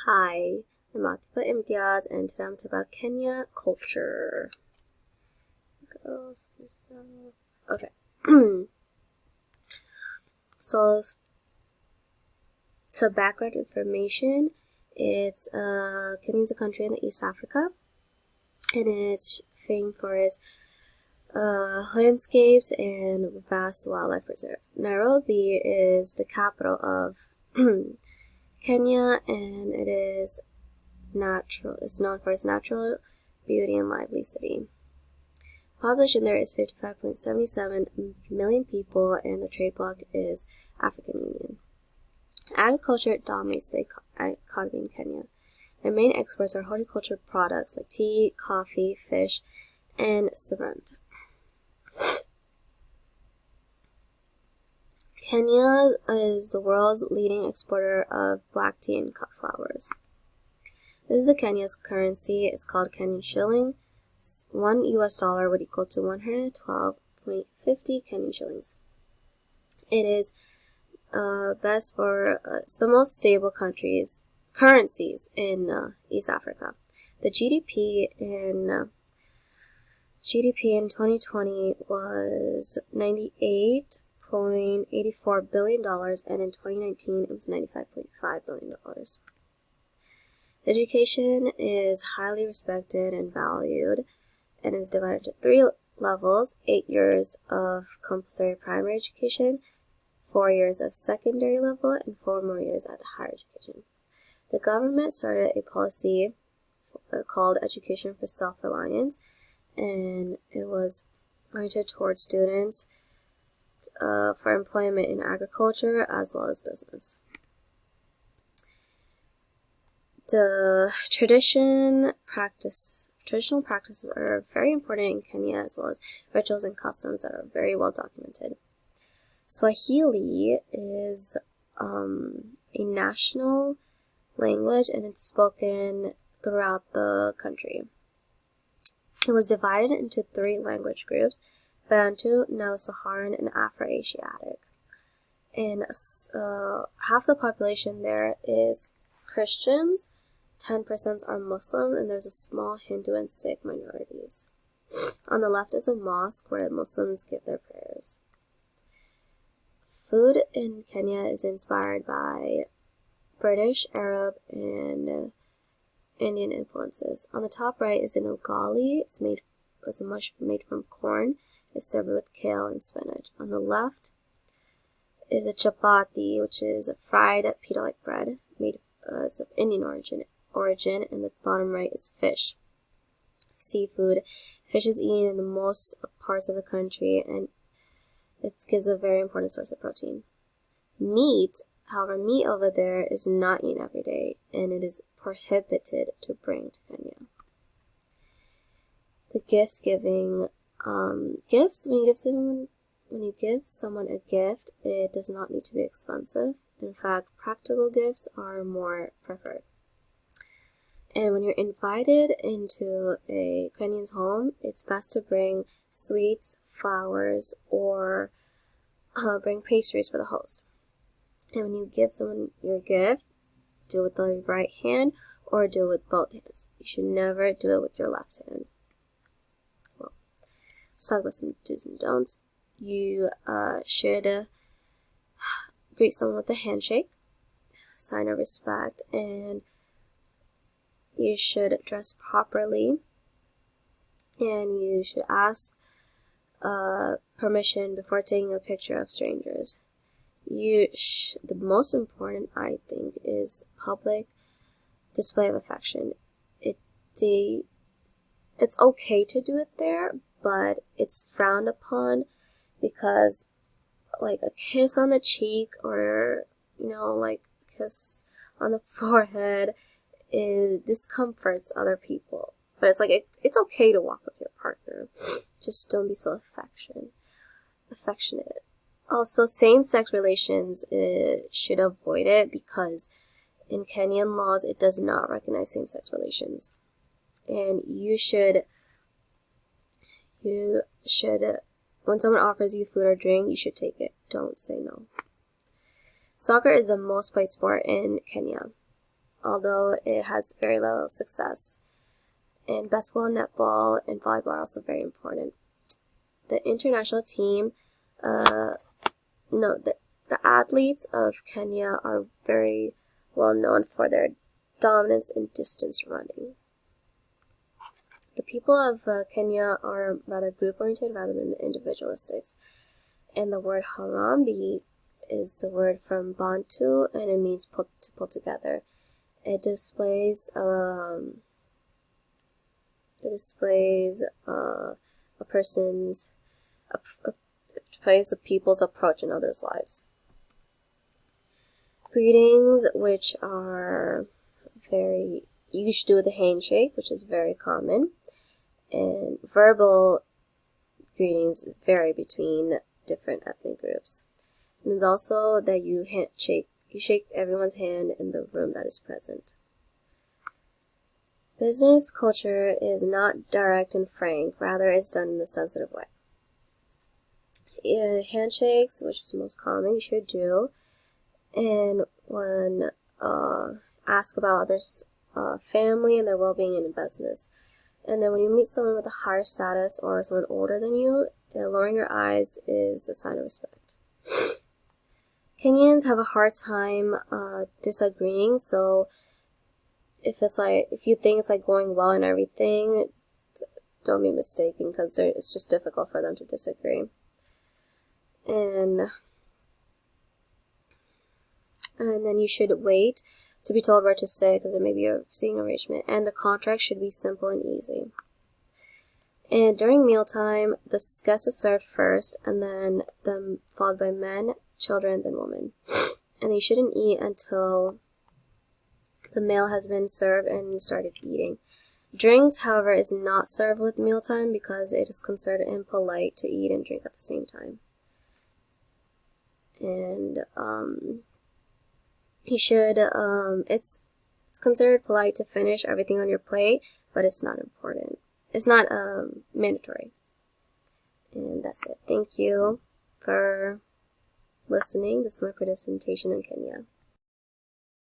Hi, I'm Atifa Imtiaz, and today I'm talking about Kenya culture. Okay. So background information. It's Kenya is a country in the East Africa, and it's famed for its landscapes and vast wildlife reserves. Nairobi is the capital of Kenya, and it is natural. It's known for its natural beauty and lively city. Population there is 55.77 million people, and the trade bloc is African Union. Agriculture dominates the economy in Kenya. Their main exports are horticulture products like tea, coffee, fish, and cement. Kenya is the world's leading exporter of black tea and cut flowers. This is Kenya's currency. It's called Kenyan shilling. $1 would equal to 112.50 Kenyan shillings. It is best for it's the most stable currencies in East Africa. The GDP in 2020 was $98.84 billion, and in 2019 it was $95.5 billion. Education is highly respected and valued, and is divided into 3 levels: 8 years of compulsory primary education, 4 years of secondary level, and 4 more years at the higher education. The government started a policy called Education for Self-Reliance, and it was oriented towards students for employment in agriculture as well as business. The traditional practices are very important in Kenya, as well as rituals and customs that are very well documented. Swahili is a national language, and it's spoken throughout the country. It was divided into 3 language groups: Bantu, Nilo-Saharan, and Afro-Asiatic. And half the population there is Christians, 10% are Muslim, and there's a small Hindu and Sikh minorities. On the left is a mosque where Muslims give their prayers. Food in Kenya is inspired by British, Arab, and Indian influences. On the top right is an ugali. It's a mush made from corn. It's served with kale and spinach. On the left is a chapati, which is a fried pita-like bread made of Indian origin, and the bottom right is fish. Seafood. Fish is eaten in the most parts of the country, and it gives a very important source of protein. Meat over there is not eaten every day, and it is prohibited to bring to Kenya. The gift giving. Gifts, when you give someone a gift, it does not need to be expensive. In fact, practical gifts are more preferred. And when you're invited into a Kenyan's home, it's best to bring sweets, flowers, or bring pastries for the host. And when you give someone your gift, do it with the right hand or do it with both hands. You should never do it with your left hand. Well, let's talk about some do's and don'ts. You should greet someone with a handshake, sign of respect, and you should dress properly, and you should ask permission before taking a picture of strangers. The most important, I think, is public display of affection. It's okay to do it there, but it's frowned upon because, like, a kiss on the cheek or, like a kiss on the forehead, it discomforts other people. But it's like, it's okay to walk with your partner. Just don't be so affectionate. Also, same-sex relations, should avoid it because in Kenyan laws, it does not recognize same-sex relations. And you should, when someone offers you food or drink, you should take it. Don't say no. Soccer is the most played sport in Kenya. although it has very little success. And basketball, netball, and volleyball are also very important. The international team, the athletes of Kenya are very well known for their dominance in distance running. The people of Kenya are rather group-oriented rather than individualistic. And the word Harambee is a word from Bantu, and it means to pull together. It displays a person's displays the people's approach in others' lives. Greetings, which are you should do with a handshake, which is very common, and verbal greetings vary between different ethnic groups. And it's also that you shake everyone's hand in the room that is present. Business culture is not direct and frank, rather it's done in a sensitive way. Handshakes, which is the most common, you should do, and when ask about others' family and their well-being in business. And then when you meet someone with a higher status or someone older than you, lowering your eyes is a sign of respect. Kenyans have a hard time disagreeing, so if you think it's like going well and everything, don't be mistaken, because it's just difficult for them to disagree. And then you should wait to be told where to stay, because there may be a seating arrangement. And the contract should be simple and easy. And during mealtime, the guest is served first, and then followed by men, children, then women. And you shouldn't eat until the meal has been served and you started eating. Drinks, however, is not served with mealtime because it is considered impolite to eat and drink at the same time. And you should it's considered polite to finish everything on your plate, but it's not important. It's not mandatory. And that's it. Thank you for listening. This is my presentation in Kenya.